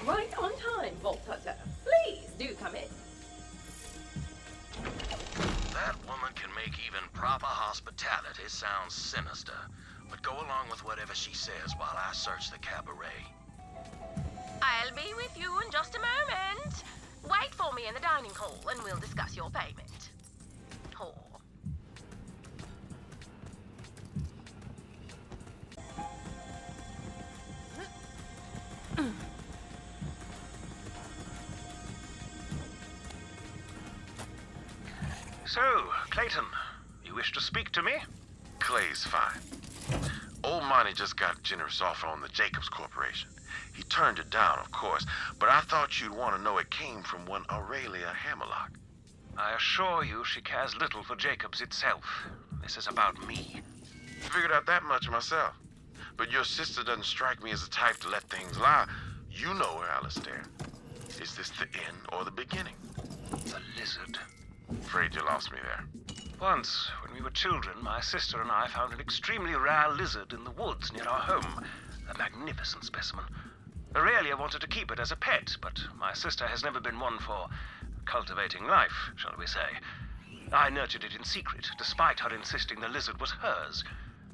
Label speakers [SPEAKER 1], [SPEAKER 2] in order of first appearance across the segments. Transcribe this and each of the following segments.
[SPEAKER 1] Right on time, Walkthough. Please do come in.
[SPEAKER 2] That woman can make even proper hospitality sound sinister. But go along with whatever she says while I search the cabaret.
[SPEAKER 3] I'll be with you in just a moment. Wait for me in the dining hall and we'll discuss your payment. Whore.
[SPEAKER 4] So, Clayton, you wish to speak to me?
[SPEAKER 2] Clay's fine. Old Monty just got a generous offer on the Jacobs Corporation. He turned it down, of course, but I thought you'd want to know it came from one Aurelia Hammerlock.
[SPEAKER 4] I assure you she cares little for Jacobs itself. This is about me.
[SPEAKER 2] Figured out that much myself. But your sister doesn't strike me as the type to let things lie. You know her, Alistair. Is this the end or the beginning?
[SPEAKER 4] The lizard.
[SPEAKER 2] Afraid you lost me there.
[SPEAKER 4] Once, when we were children, my sister and I found an extremely rare lizard in the woods near our home. A magnificent specimen. Aurelia wanted to keep it as a pet, but my sister has never been one for cultivating life, shall we say. I nurtured it in secret, despite her insisting the lizard was hers.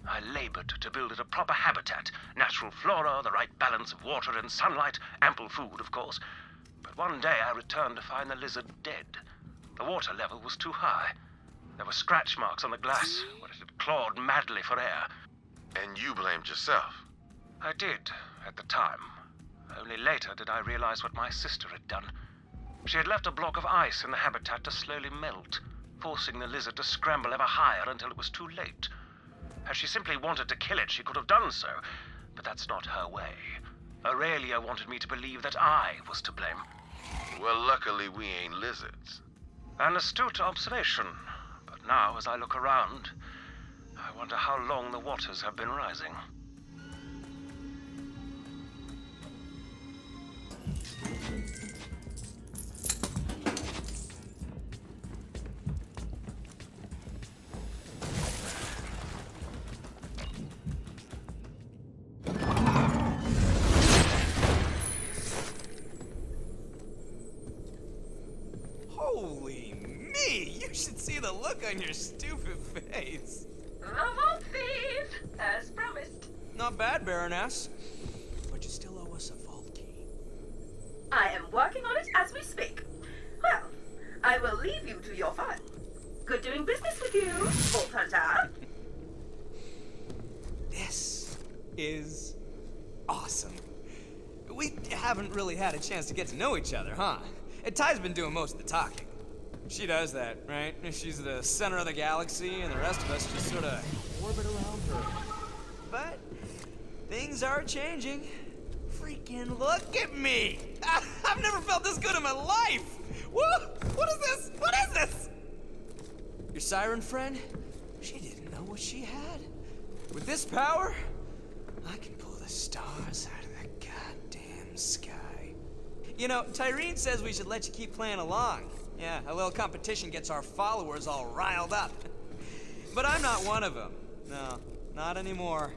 [SPEAKER 4] I labored to build it a proper habitat, natural flora, the right balance of water and sunlight, ample food, of course. But one day I returned to find the lizard dead. The water level was too high. There were scratch marks on the glass where it had clawed madly for air.
[SPEAKER 2] And you blamed yourself.
[SPEAKER 4] I did, at the time. Only later did I realize what my sister had done. She had left a block of ice in the habitat to slowly melt, forcing the lizard to scramble ever higher until it was too late. Had she simply wanted to kill it, she could have done so, but that's not her way. Aurelia wanted me to believe that I was to blame.
[SPEAKER 2] Well, luckily we ain't lizards.
[SPEAKER 4] An astute observation. But now, as I look around, I wonder how long the waters have been rising.
[SPEAKER 5] Holy me! You should see the look on your stupid face.
[SPEAKER 1] The vault thief, as promised.
[SPEAKER 5] Not bad, Baroness. But you still owe us a vault key.
[SPEAKER 1] I am working on it as we speak. Well, I will leave you to your fun. Good doing business with you, Vault Hunter.
[SPEAKER 5] This is awesome. We haven't really had a chance to get to know each other, huh? And Ty's been doing most of the talking. She does that, right? She's the center of the galaxy, and the rest of us just sort of orbit around her. But things are changing. Freaking look at me! I've never felt this good in my life! Whoa! What is this? What is this? Your siren friend? She didn't know what she had. With this power, I can pull the stars out of the goddamn sky. You know, Tyreen says we should let you keep playing along. Yeah, a little competition gets our followers all riled up. But I'm not one of them. No, not anymore.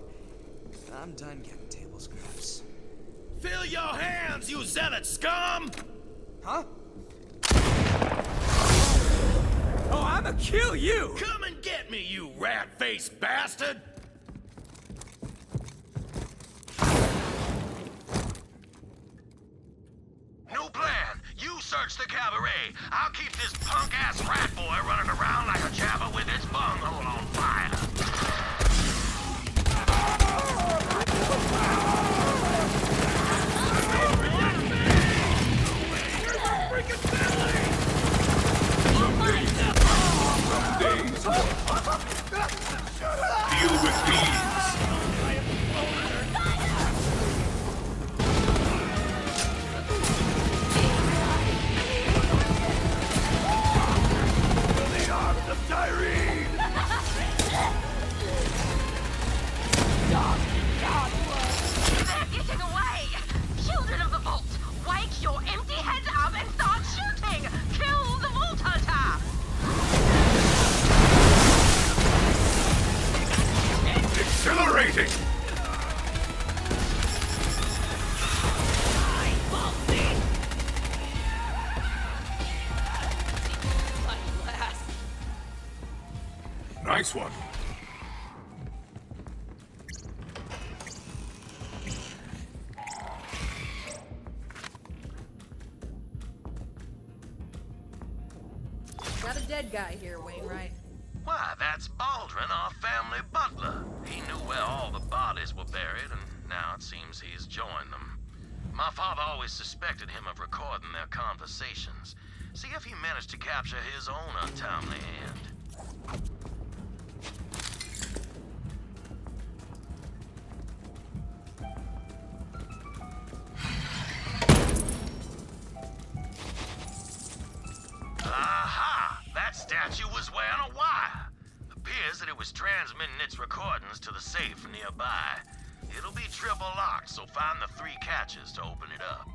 [SPEAKER 5] I'm done getting table scraps.
[SPEAKER 6] Fill your hands, you zealot scum!
[SPEAKER 5] Huh? Oh, I'ma kill you!
[SPEAKER 6] Come and get me, you rat-faced bastard!
[SPEAKER 2] New plan. You search the cabaret. I'll keep this punk-ass rat boy running around like a jabber with its bunghole on fire.
[SPEAKER 6] Deal with these. The arms of Tyreen! waiting! Nice one.
[SPEAKER 7] Got a dead guy here, Wainwright.
[SPEAKER 2] Why, that's Baldwin, our family butler. He knew where all the bodies were buried, and now it seems he's joined them. My father always suspected him of recording their conversations. See if he managed to capture his own untimely end. Aha! That statue was wearing a wire. Appears that it was transmitting its recordings to the safe nearby. It'll be triple locked, so find the 3 catches to open it up.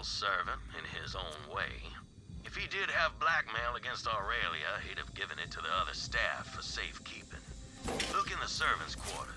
[SPEAKER 2] Servant in his own way. If he did have blackmail against Aurelia, he'd have given it to the other staff for safekeeping. Look in the servants' quarters.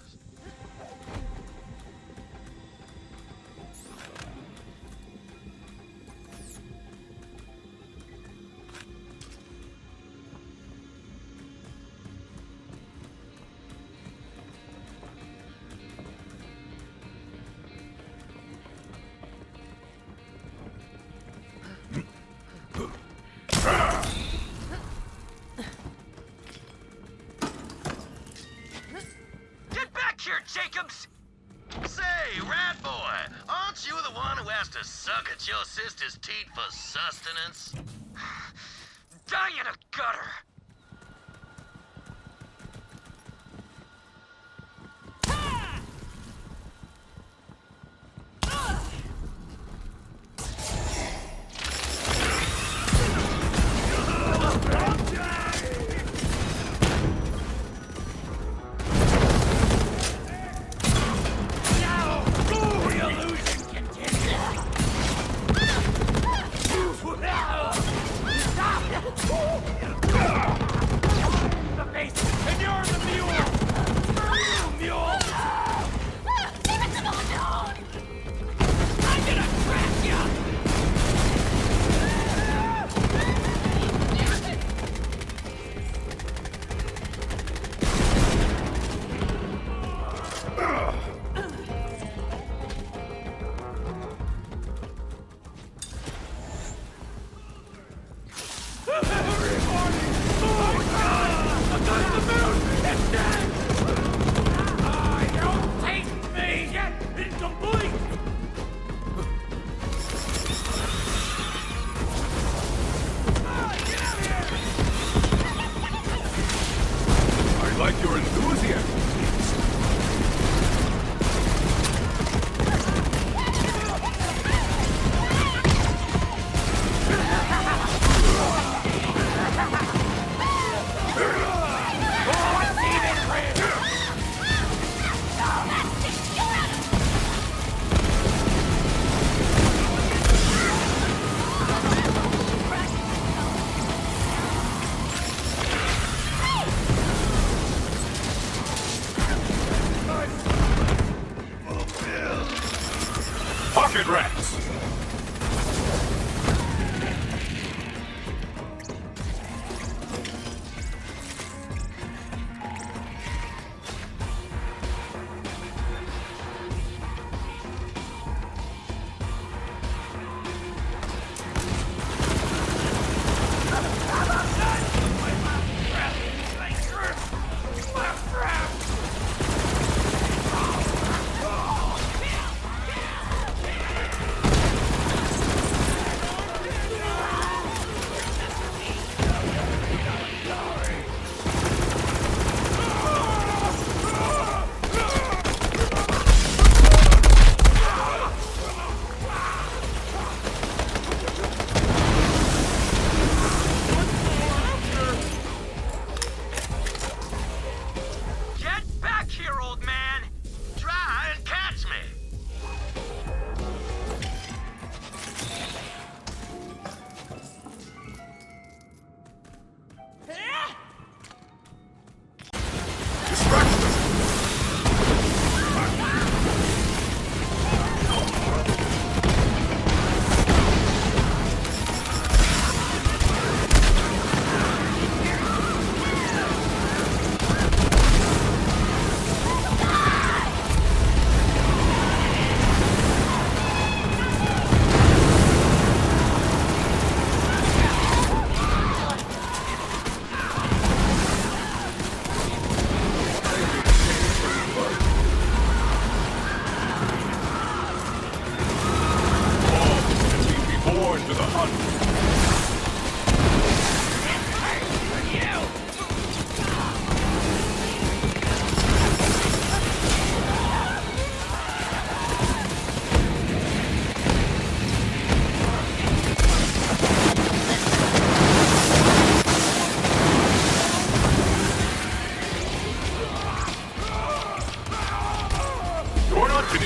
[SPEAKER 2] Jacobs! Say, rat boy, aren't you the one who has to suck at your sister's teat for sustenance? Die in a gutter!
[SPEAKER 6] Ah!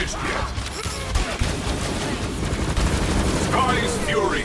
[SPEAKER 7] finished yet. Sky's Fury.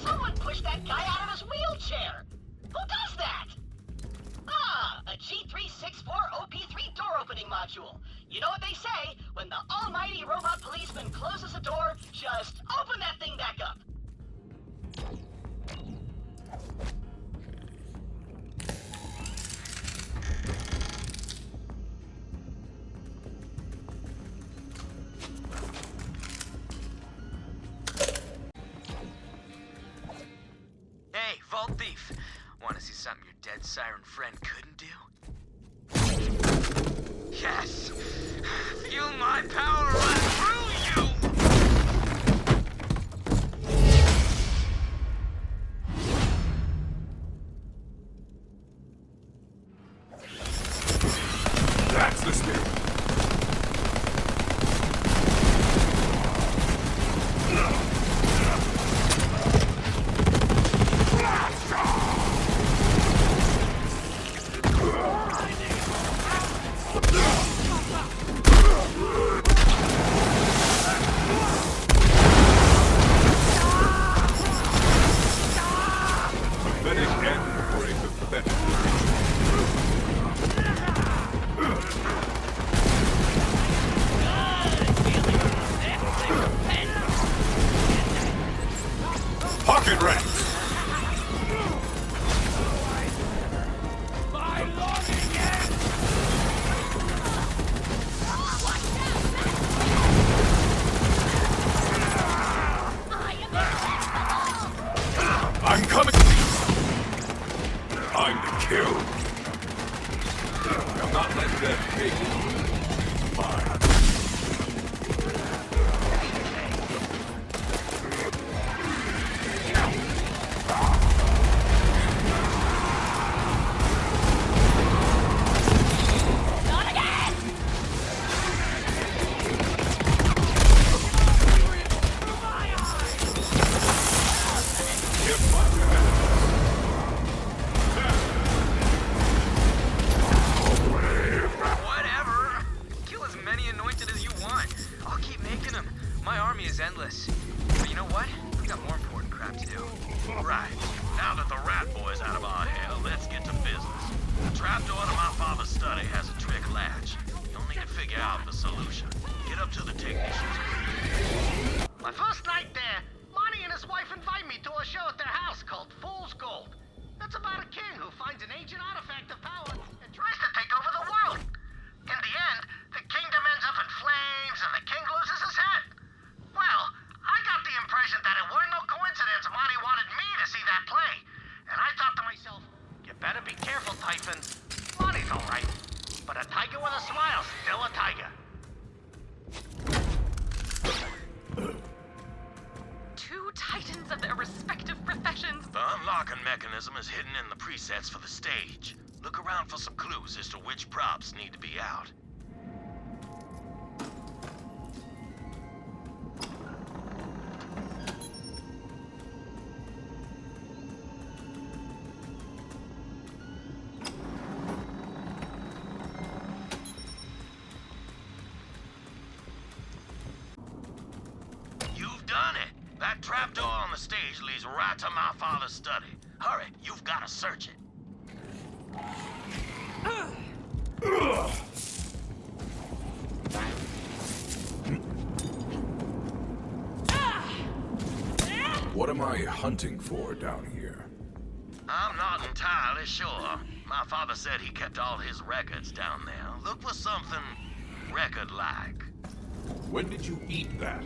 [SPEAKER 8] Someone pushed that guy out of his wheelchair! Who does that? Ah, a G364 OP3 door opening module. You know what they say, when the almighty robot policeman closes a door, just open that thing back up.
[SPEAKER 5] Hey, Vault Thief. Want to see something your dead siren friend couldn't do? Yes! Feel my power run through you!
[SPEAKER 7] That's the spirit. Pathetic end for a pathetic. Pocket rats! I'm coming! Time to kill! I'll not let that take mine.
[SPEAKER 5] Whatever. Kill as many anointed as you want. I'll keep making them. My army is endless. But you know what? We got more important crap to do.
[SPEAKER 2] Right. Now that the rat boy's out of our hair, let's get to business. The trapdoor to my father's study has a trick latch. You'll need to figure out the solution. Get up to the technicians.
[SPEAKER 8] My first night there, Monty and his wife invite me to a show at their house called Fool's Gold. That's about a king who finds an ancient artifact of power and tries to take over the world. In the end, the kingdom ends up in flames and the king loses his head. Well, I got the impression that it weren't no coincidence Monty wanted me to see that play. And I thought to myself, you better be careful, Typhon. Monty's alright, but a tiger with a smile's still a tiger.
[SPEAKER 3] Two titans of their respective professions.
[SPEAKER 2] The unlocking mechanism is hidden in the presets for the stage. Look around for some clues as to which props need to be out. You've done it! That trapdoor on the stage leads right to my father's study. Hurry, you've got to search it.
[SPEAKER 7] What am I hunting for down here?
[SPEAKER 2] I'm not entirely sure. My father said he kept all his records down there. Look for something record-like.
[SPEAKER 7] When did you eat that?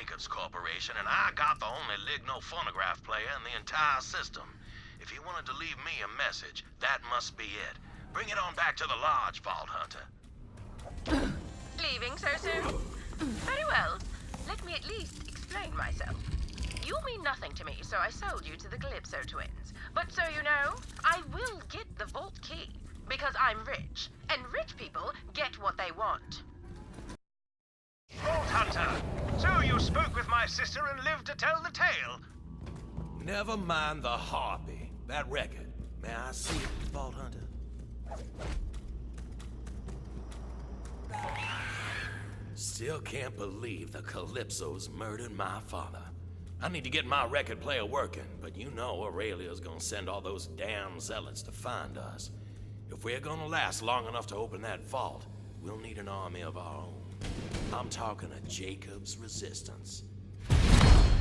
[SPEAKER 2] Jacobs Corporation, and I got the only Ligno phonograph player in the entire system. If you wanted to leave me a message, that must be it. Bring it on back to the lodge, Vault Hunter.
[SPEAKER 3] Leaving so soon? Very well. Let me at least explain myself. You mean nothing to me, so I sold you to the Calypso twins. But so you know, I will get the vault key. Because I'm rich, and rich people get what they want.
[SPEAKER 4] Vault Hunter! So you spoke with my sister and lived to tell the tale.
[SPEAKER 6] Never mind the harpy. That record. May I see it, Vault Hunter? Still can't believe the Calypsos murdered my father. I need to get my record player working, but you know Aurelia's gonna send all those damn zealots to find us. If we're gonna last long enough to open that vault, we'll need an army of our own. I'm talking a Jacob's resistance.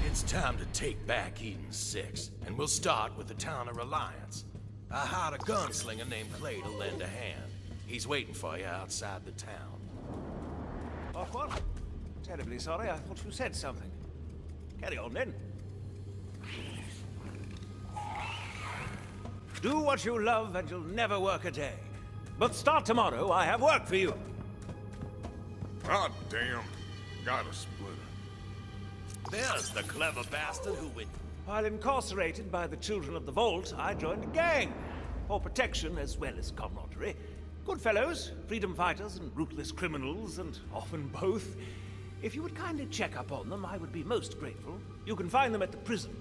[SPEAKER 6] It's time to take back Eden 6, and we'll start with the town of Reliance. I hired a gunslinger named Clay to lend a hand. He's waiting for you outside the town.
[SPEAKER 4] Oswald? Terribly sorry, I thought you said something. Carry on, then. Do what you love and you'll never work a day. But start tomorrow, I have work for you.
[SPEAKER 7] God damn. Got a splitter.
[SPEAKER 6] There's the clever bastard who would...
[SPEAKER 4] While incarcerated by the children of the Vault, I joined a gang. For protection as well as camaraderie. Good fellows, freedom fighters and ruthless criminals, and often both. If you would kindly check up on them, I would be most grateful. You can find them at the prison.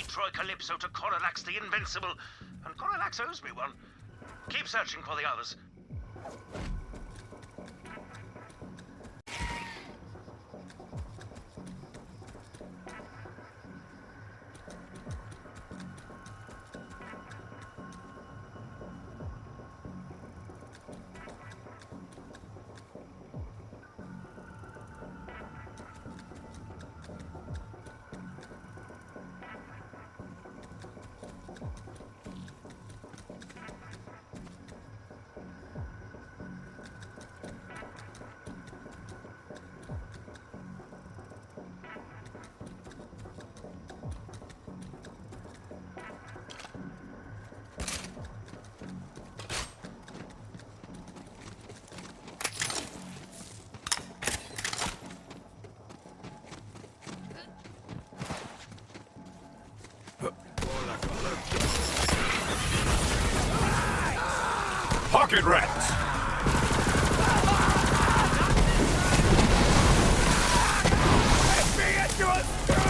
[SPEAKER 4] Troy Calypso to Coralax the Invincible, and Coralax owes me one. Keep searching for the others.
[SPEAKER 7] Pocket rats! Let me into a stew!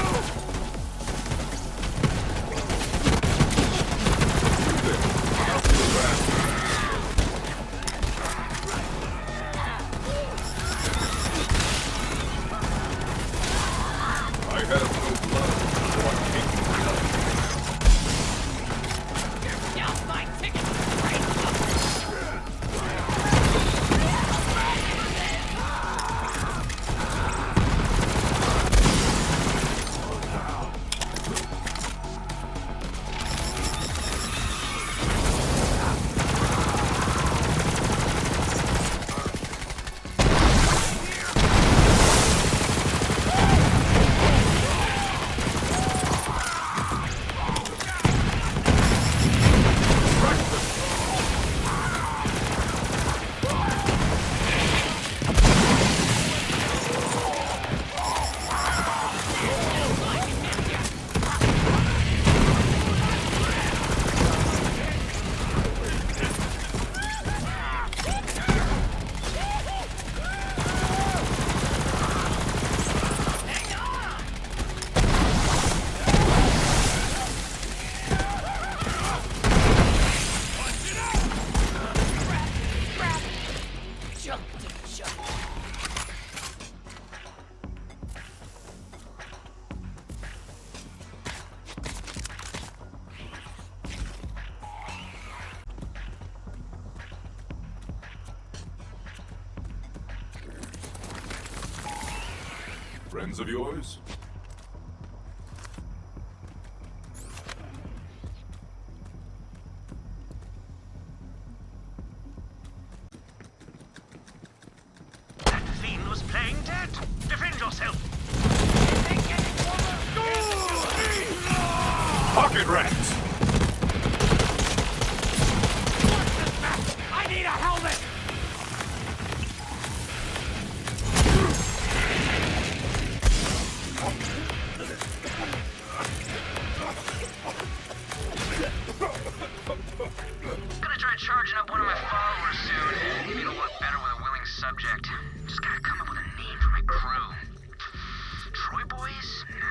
[SPEAKER 7] I have no blood, so I'm taking blood. Friends of yours?
[SPEAKER 4] That fiend was playing dead. Defend yourself.
[SPEAKER 7] Pocket rats!
[SPEAKER 5] I need a helmet!
[SPEAKER 8] Gonna try charging up one of my followers soon. Maybe it'll work better with a willing subject. Just gotta come up with a name for my crew. Troy Boys? No.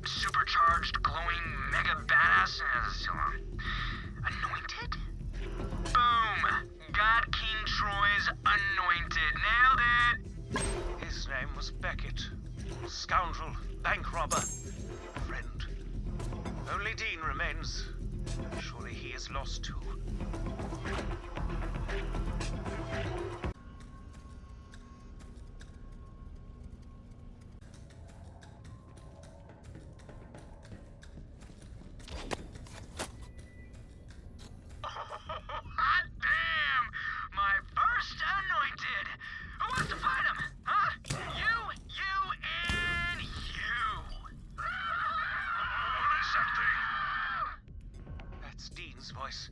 [SPEAKER 8] Supercharged, glowing, mega badass? Anointed? Boom! God King Troy's Anointed. Nailed it!
[SPEAKER 4] His name was Beckett. Scoundrel, bank robber, friend. Only Dean remains. Surely he is lost too.
[SPEAKER 8] Hot damn! My first anointed! Who wants to fight him? Huh? You, and you!
[SPEAKER 4] That's Dean's voice.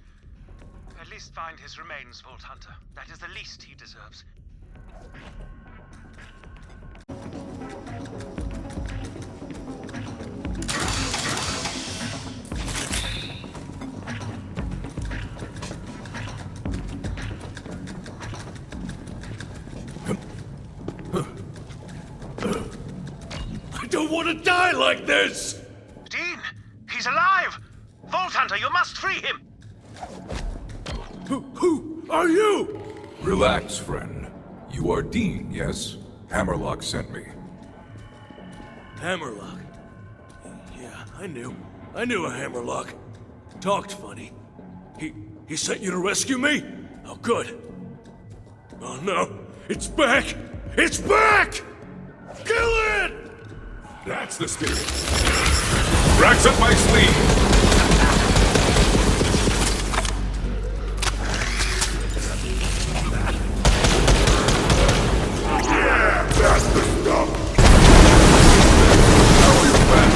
[SPEAKER 4] At least find his remains, Vault Hunter. That is the least he deserves.
[SPEAKER 6] I don't want to die like this!
[SPEAKER 4] Dean! He's alive! Vault Hunter, you must free him!
[SPEAKER 7] Who are you? Relax, friend. You are Dean, yes? Hammerlock sent me.
[SPEAKER 9] Hammerlock? Yeah, I knew a Hammerlock. Talked funny. He sent you to rescue me? Oh, good. Oh no, it's back! It's back! Kill it!
[SPEAKER 7] That's the spirit. Racks up my sleeve. Yeah, that's the stuff. How are you back?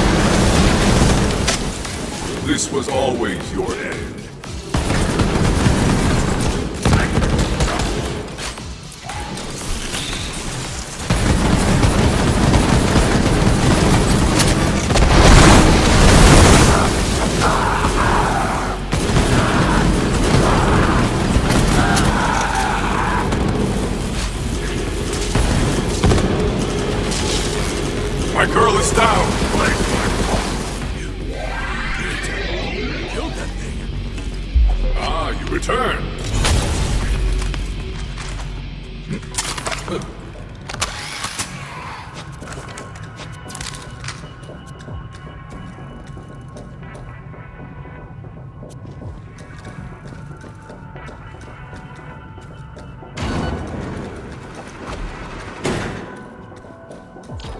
[SPEAKER 7] This was always your end. My girl is down!
[SPEAKER 9] You killed that thing.
[SPEAKER 7] Ah, you return!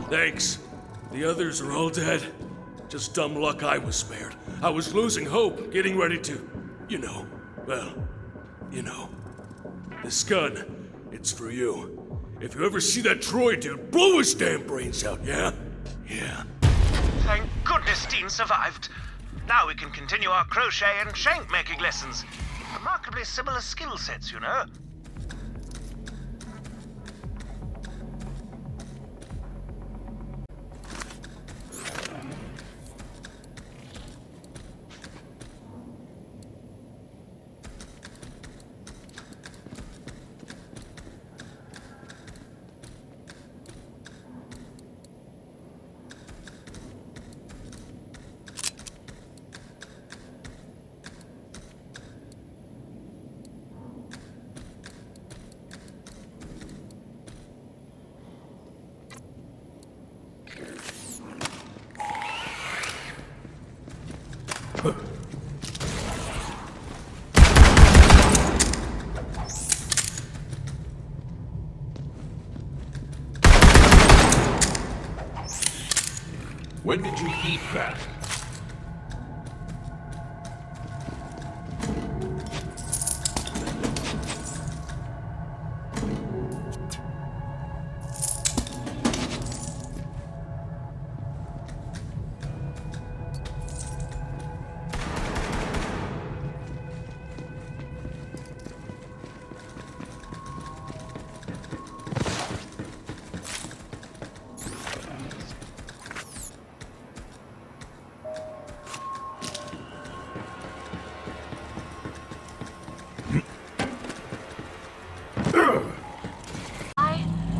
[SPEAKER 9] Thanks. The others are all dead. Just dumb luck I was spared. I was losing hope, getting ready to, This gun, it's for you. If you ever see that Troy dude, blow his damn brains out, yeah? Yeah.
[SPEAKER 4] Thank goodness Dean survived. Now we can continue our crochet and shank making lessons. Remarkably similar skill sets, you know.
[SPEAKER 7] When did you eat that?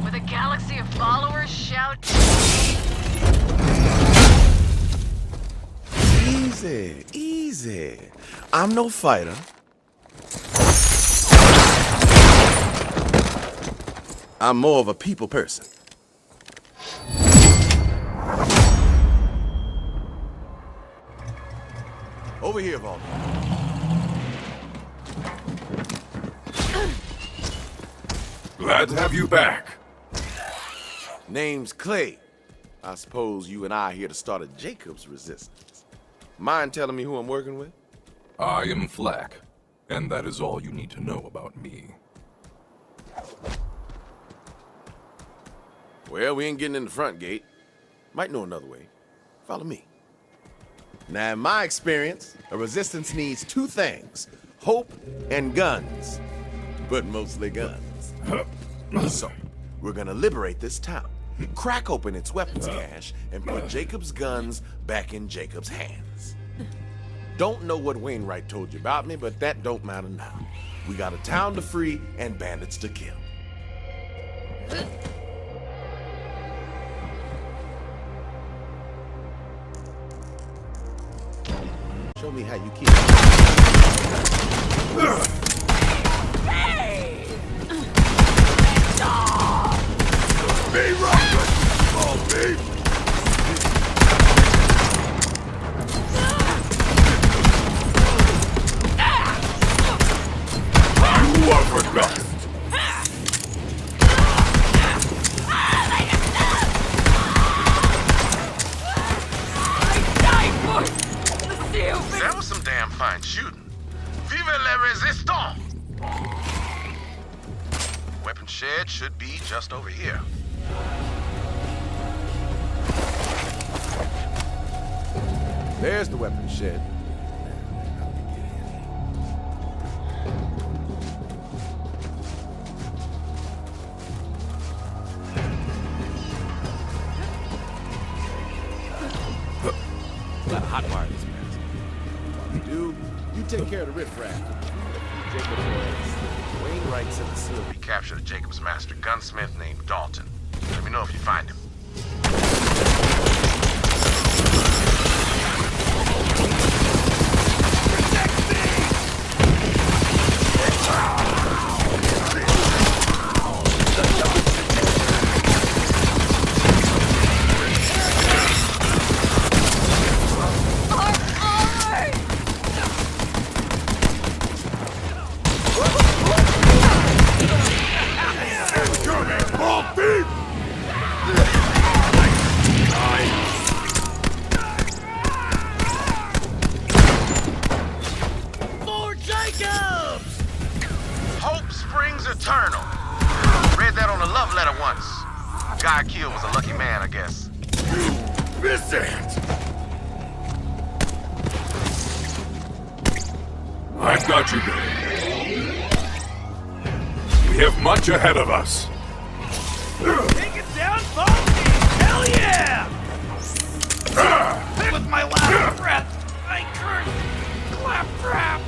[SPEAKER 3] With a galaxy of followers shout.
[SPEAKER 10] Easy, easy. I'm no fighter. I'm more of a people person. Over here, Walter.
[SPEAKER 7] Glad to have you back.
[SPEAKER 10] Name's Clay. I suppose you and I are here to start a Jacob's resistance. Mind telling me who I'm working with?
[SPEAKER 7] I am Flack, and that is all you need to know about me.
[SPEAKER 10] Well, we ain't getting in the front gate. Might know another way. Follow me. Now, in my experience, a resistance needs two things: hope and guns. But mostly guns. So, we're gonna liberate this town, crack open its weapons cache, and put Jacob's guns back in Jacob's hands. Don't know what Wainwright told you about me, but that don't matter now. We got a town to free and bandits to kill. Show me how you keep it.
[SPEAKER 7] me right, small beef! You are forgotten!
[SPEAKER 2] That was some damn fine shooting. Vive la résistance! Weapon shed should be just over here.
[SPEAKER 10] There's the weapon shed.
[SPEAKER 5] Gotta hotwire this mess.
[SPEAKER 10] Dude, you take care of the riffraff. Jacob Wainwright's at the seal.
[SPEAKER 2] We captured a Jacob's master gunsmith named Dalton. Let me know if you find him. Eternal. Read that on a love letter once. Guy I killed was a lucky man, I guess.
[SPEAKER 7] Miss it! I've got you, Billy. We have much ahead of us.
[SPEAKER 5] Take it down, Baldy! Hell yeah! With my last breath, I curse claptrap!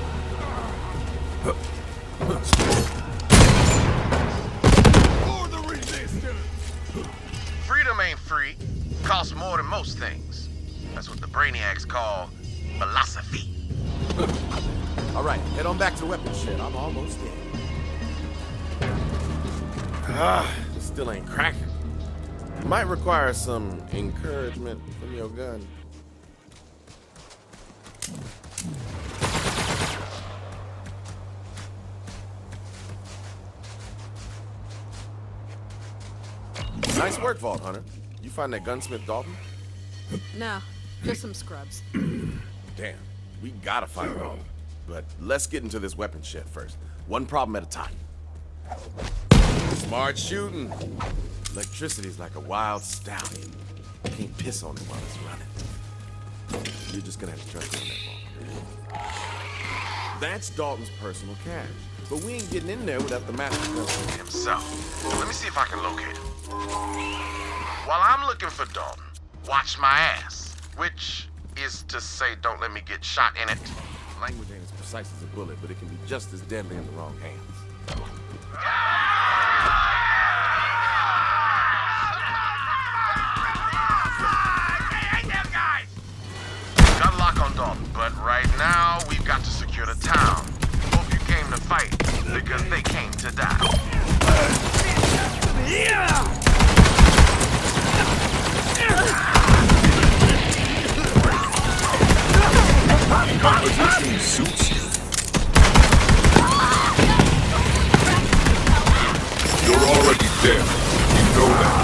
[SPEAKER 2] Freedom ain't free. Costs more than most things. That's what the brainiacs call philosophy.
[SPEAKER 10] All right, head on back to the weapon shed. I'm almost there. This still ain't cracking. Might require some encouragement from your gun. Nice work, Vault Hunter. You find that gunsmith Dalton?
[SPEAKER 11] No, just some scrubs.
[SPEAKER 10] Damn, we gotta find Dalton. But let's get into this weapon shed first. One problem at a time. Smart shooting. Electricity's like a wild stallion. You can't piss on it while it's running. You're just gonna have to trust me on that, Vault. That's Dalton's personal cash. But we ain't getting in there without the master gunsmith
[SPEAKER 2] himself. Let me see if I can locate him. While I'm looking for Dalton, watch my ass. Which is to say, don't let me get shot in it.
[SPEAKER 10] Language ain't as precise as a bullet, but it can be just as deadly in the wrong hands.
[SPEAKER 2] Got a lock on Dalton, but right now we've got to secure the town. Hope you came to fight, because they came to die.
[SPEAKER 7] Composition suits you. You're already dead. You know that.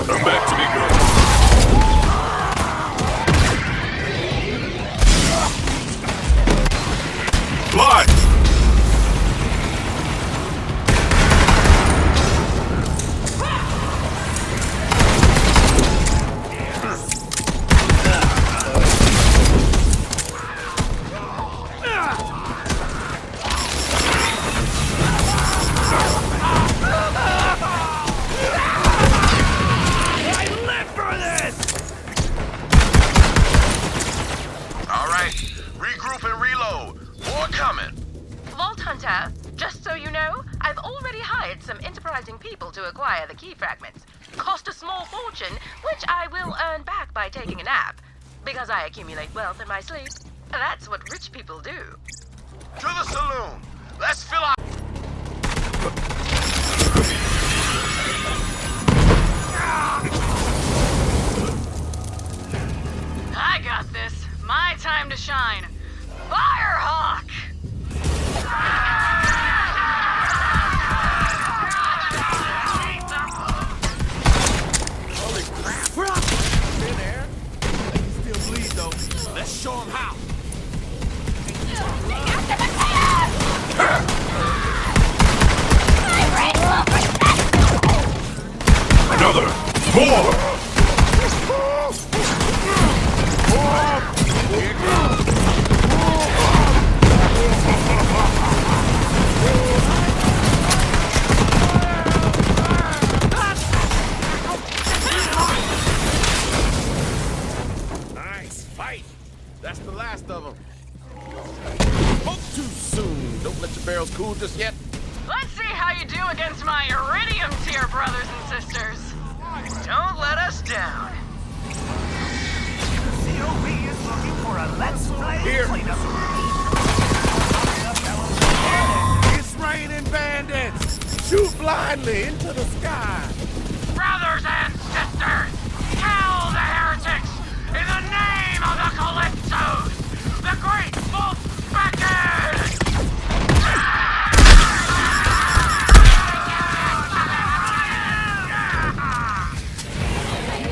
[SPEAKER 7] Come back to me, girl. Fly!
[SPEAKER 3] Just so you know, I've already hired some enterprising people to acquire the key fragments. Cost a small fortune, which I will earn back by taking a nap. Because I accumulate wealth in my sleep. That's what rich people do.
[SPEAKER 2] To the saloon. Let's fill our...
[SPEAKER 12] I got this. My time to shine. Firehawk!
[SPEAKER 10] Holy crap! We're up! In there. They can still bleed, though. Let's show them how.
[SPEAKER 7] Another! More!
[SPEAKER 10] Nice fight. That's the last of them. Spoke too soon. Don't let your barrels cool just yet.
[SPEAKER 12] Let's see how you do against my iridium tier brothers and sisters.
[SPEAKER 8] Don't let us down. COB is looking for a Let's Play
[SPEAKER 10] Here.
[SPEAKER 8] cleanup.
[SPEAKER 10] It's raining bandits. Shoot blindly into the sky.
[SPEAKER 8] Brothers and sisters, kill the heretics in the name of the Calypsos, the great wolf backers!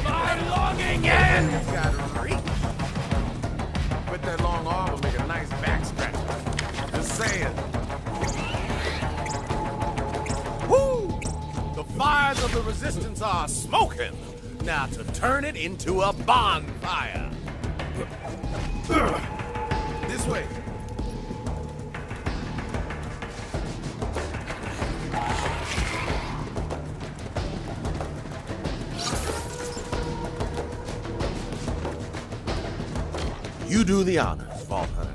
[SPEAKER 10] My longing ends. Gotta reach. With that long arm will make a nice back scratcher. Just saying. Woo! The fires of the resistance are smoking. Now to turn it into a bonfire. This way. You do the honors, Vault Hunter.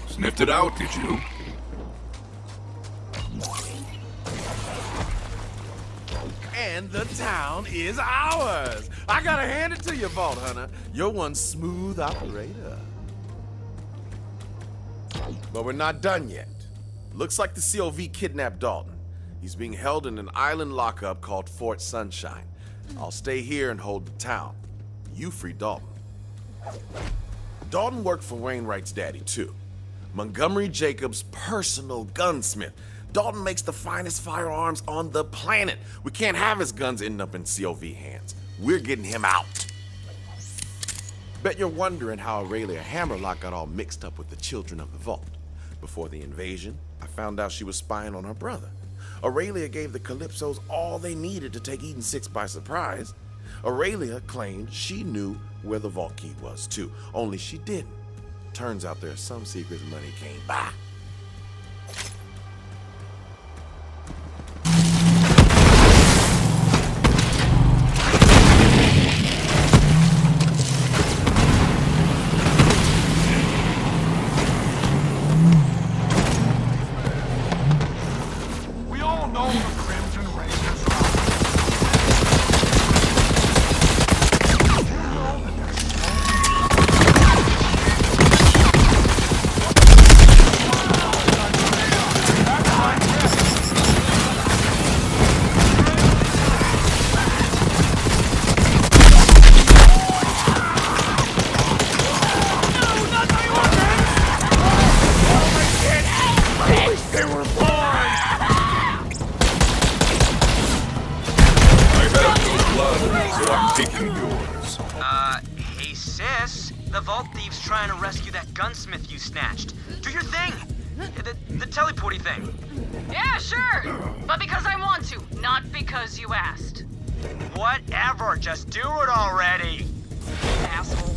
[SPEAKER 7] Sniffed it out, did you?
[SPEAKER 10] And the town is ours. I gotta hand it to you, Vault Hunter. You're one smooth operator. But we're not done yet. Looks like the COV kidnapped Dalton. He's being held in an island lockup called Fort Sunshine. I'll stay here and hold the town. You free Dalton. Dalton worked for Wainwright's daddy, too. Montgomery Jacobs' personal gunsmith. Dalton makes the finest firearms on the planet. We can't have his guns end up in COV hands. We're getting him out. Bet you're wondering how Aurelia Hammerlock got all mixed up with the children of the Vault. Before the invasion, I found out she was spying on her brother. Aurelia gave the Calypsos all they needed to take Eden 6 by surprise. Aurelia claimed she knew where the Vault Key was, too, only she didn't. Turns out there's some secrets money can't buy.
[SPEAKER 8] We all know the Crimson Rangers
[SPEAKER 13] Hey sis, the Vault Thieves trying to rescue that gunsmith you snatched. Do your thing! The teleporty thing.
[SPEAKER 12] Yeah, sure. But because I want to, not because you asked.
[SPEAKER 13] Whatever, just do it already!
[SPEAKER 12] Asshole.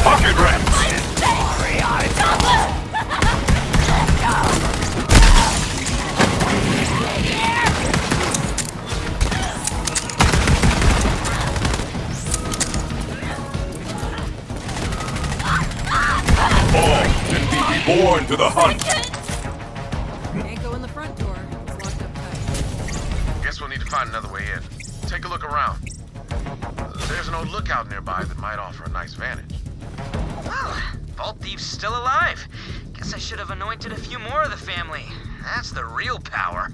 [SPEAKER 7] Pocket rats! born to the hunt.
[SPEAKER 11] Can't go in the front door. It's locked up tight.
[SPEAKER 10] Guess we'll need to find another way in. Take a look around. There's an old lookout nearby that might offer a nice vantage.
[SPEAKER 13] Well, Vault Thief's still alive. Guess I should have anointed a few more of the family. That's the real power.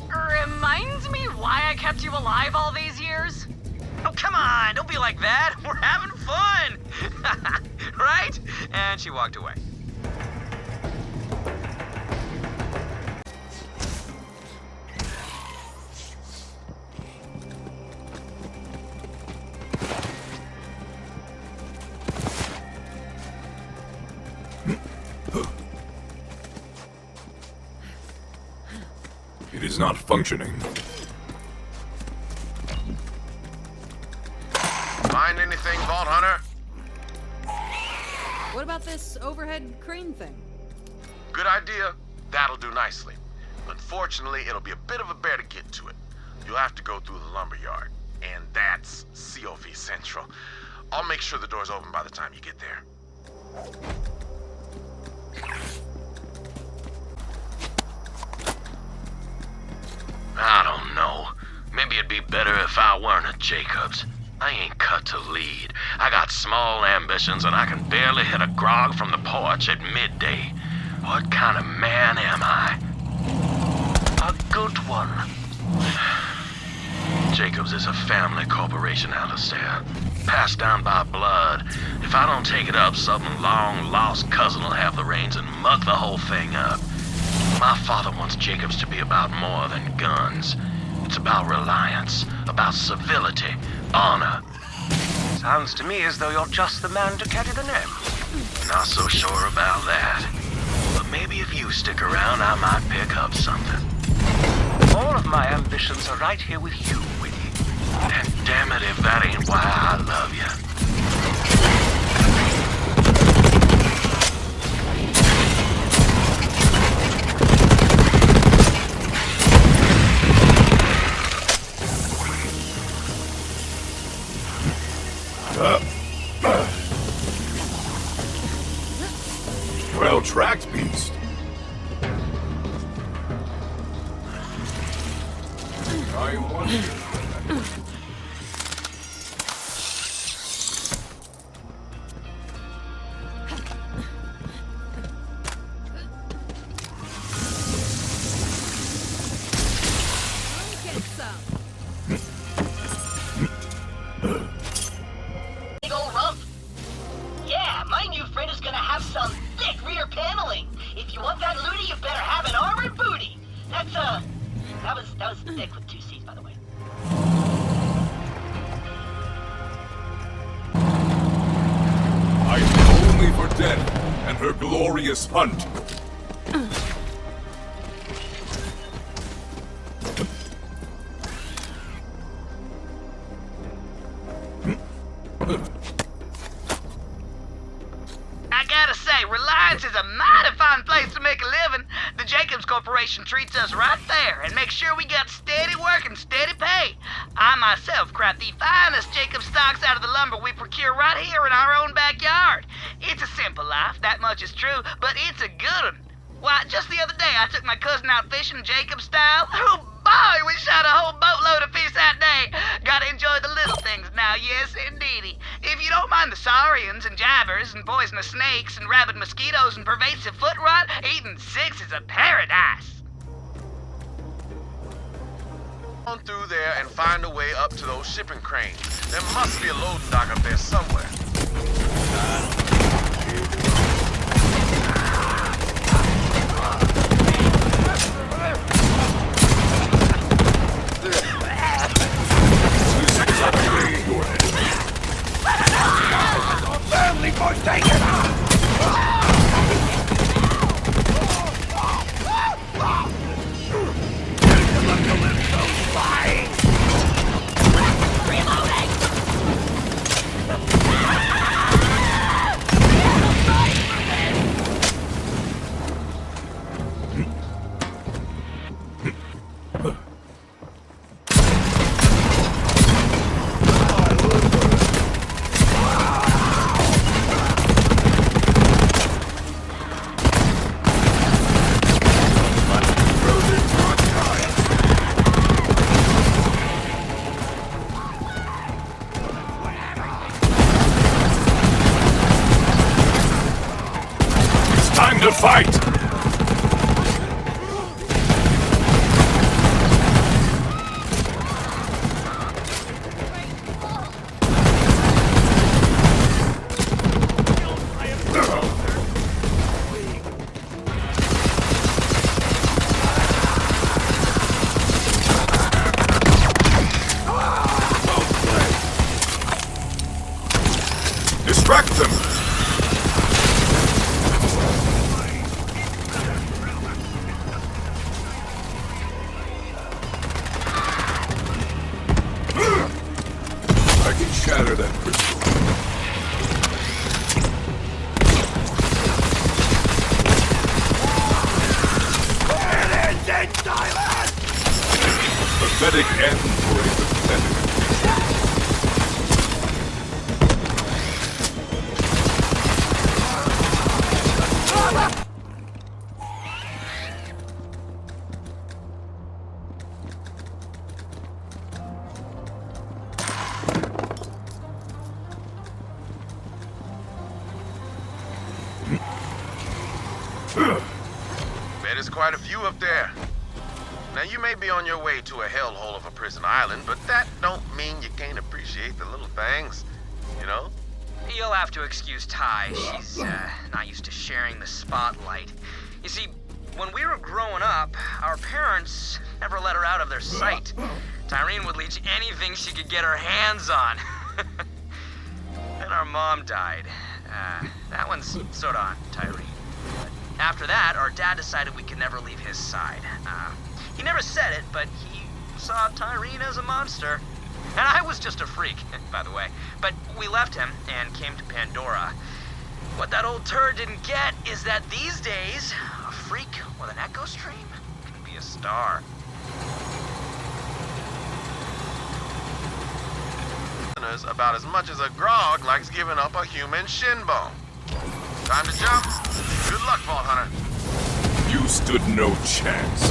[SPEAKER 12] Reminds me why I kept you alive all these years?
[SPEAKER 13] Oh, come on, don't be like that. We're having fun. Right? And she walked away.
[SPEAKER 7] It is not functioning.
[SPEAKER 10] Find anything, Vault Hunter?
[SPEAKER 11] What about this overhead crane thing?
[SPEAKER 10] Good idea. That'll do nicely. Unfortunately, it'll be a bit of a bear to get to it. You'll have to go through the lumberyard. And that's COV Central. I'll make sure the door's open by the time you get there.
[SPEAKER 2] I don't know. Maybe it'd be better if I weren't a Jacobs. I ain't cut to lead. I got small ambitions and I can barely hit a grog from the porch at midday. What kind of man am I?
[SPEAKER 4] A good one.
[SPEAKER 2] Jacobs is a family corporation, Alistair. Passed down by blood. If I don't take it up, some long-lost cousin will have the reins and mug the whole thing up. My father wants Jacobs to be about more than guns. It's about reliance, about civility, honor.
[SPEAKER 4] Sounds to me as though you're just the man to carry the name.
[SPEAKER 2] Not so sure about that. But maybe if you stick around, I might pick up something.
[SPEAKER 4] All of my ambitions are right here with you, Winnie.
[SPEAKER 2] And damn it if that ain't why I love you.
[SPEAKER 7] Well tracked, beast. I wonder.
[SPEAKER 11] Get some.
[SPEAKER 8] Big old rump. Yeah, my new friend is gonna have some thick rear paneling. If you want that looty, you better have an armored booty. That's that was thick with 2 C's, by the way.
[SPEAKER 7] I live only for death and her glorious hunt.
[SPEAKER 13] I gotta say, Reliance is a mighty fine place to make a living. The Jacobs Corporation treats us right there and makes sure we got steady work and steady pay. I myself craft the finest Jacobs stocks out of the lumber we procure right here in our own backyard. It's a simple life, that much is true, but it's a good one. Why, just the other day I took my cousin out fishing Jacob style. Oh boy, we shot a whole boatload of fish that day. Gotta enjoy the little things now, yes indeedy. If you don't mind the saurians and jabbers and poisonous snakes and rabid mosquitoes and pervasive foot rot, eating 6 is a paradise.
[SPEAKER 10] On through there and find a way up to those shipping cranes. There must be a loading dock up there somewhere.
[SPEAKER 6] Family was taken up!
[SPEAKER 7] right! Distract them! I can shatter that crystal. Pathetic end for a pathetic.
[SPEAKER 2] Bet there's quite a few up there. Now, you may be on your way to a hellhole of a prison island, but that don't mean you can't appreciate the little things, you know?
[SPEAKER 5] You'll have to excuse Ty. She's not used to sharing the spotlight. You see, when we were growing up, our parents never let her out of their sight. Tyreen would leech anything she could get her hands on. Then our mom died. That one's sort of on Tyreen. But after that, our dad decided we could never leave his side. He never said it, but he saw Tyreen as a monster. And I was just a freak, by the way. But we left him and came to Pandora. What that old turd didn't get is that these days, a freak with an echo stream can be a star.
[SPEAKER 2] About as much as a grog likes giving up a human shin bone. Time to jump. Good luck, Vault Hunter.
[SPEAKER 7] You stood no chance.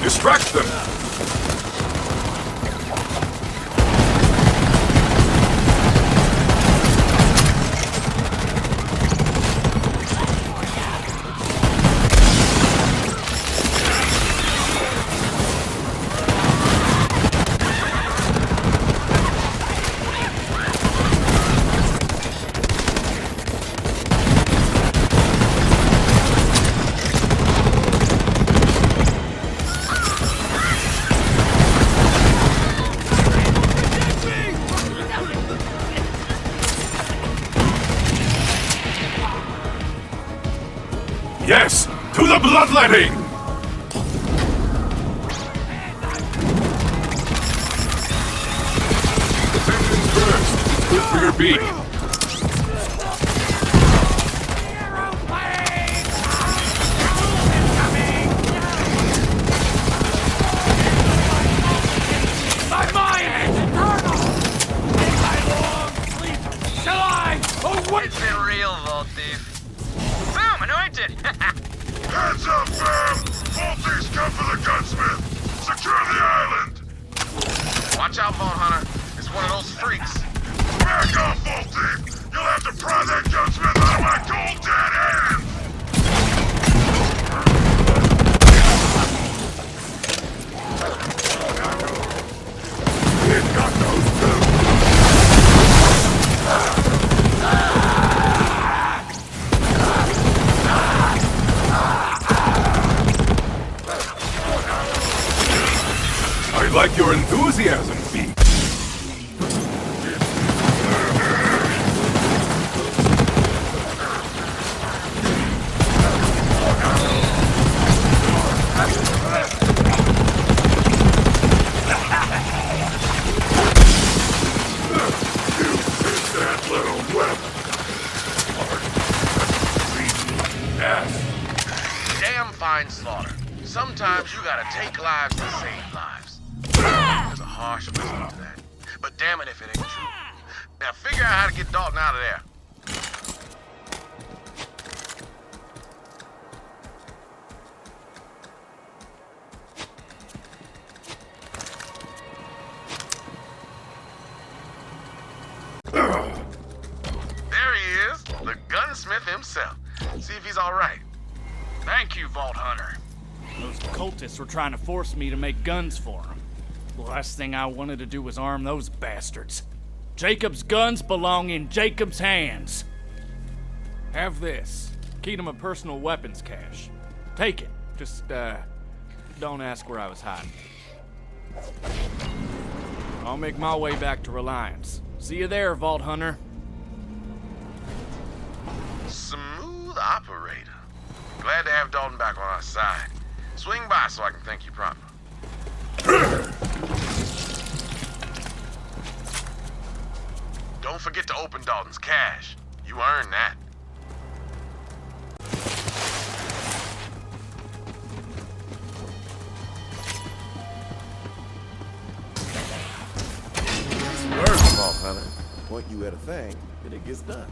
[SPEAKER 7] Distract them! Yes! To the bloodletting! Defense first. Good for your beak.
[SPEAKER 9] My mind is eternal! In my long sleep shall I awake!
[SPEAKER 5] It's been real, Vault Thief. Boom! Anointed!
[SPEAKER 7] Hands up, fam! All things come for the gunsmith! Secure the island!
[SPEAKER 2] Watch out, Vault Hunter. It's one of those freaks.
[SPEAKER 7] Grab Back off, Volty! You'll have to pry that gunsmith out of my cold dead hands! He's got those two! I like your enthusiasm, Pete.
[SPEAKER 2] Damn fine slaughter. Sometimes you gotta take lives to save lives. There's a harsh wisdom to that. But damn it if it ain't true. Now figure out how to get Dalton out of there. There he is, the gunsmith himself. See if he's all right.
[SPEAKER 14] Thank you, Vault Hunter. Those cultists were trying to force me to make guns for them. The last thing I wanted to do was arm those bastards. Jacob's guns belong in Jacob's hands. Have this. Keep him a personal weapons cache. Take it. Just, don't ask where I was hiding. I'll make my way back to Reliance. See you there, Vault Hunter.
[SPEAKER 2] Smooth operator. Glad to have Dalton back on our side. Swing by so I can thank you properly. Don't forget to open Dalton's cache. You earned that.
[SPEAKER 10] Word, Vault Hunter. Point you at a thing, and it gets done.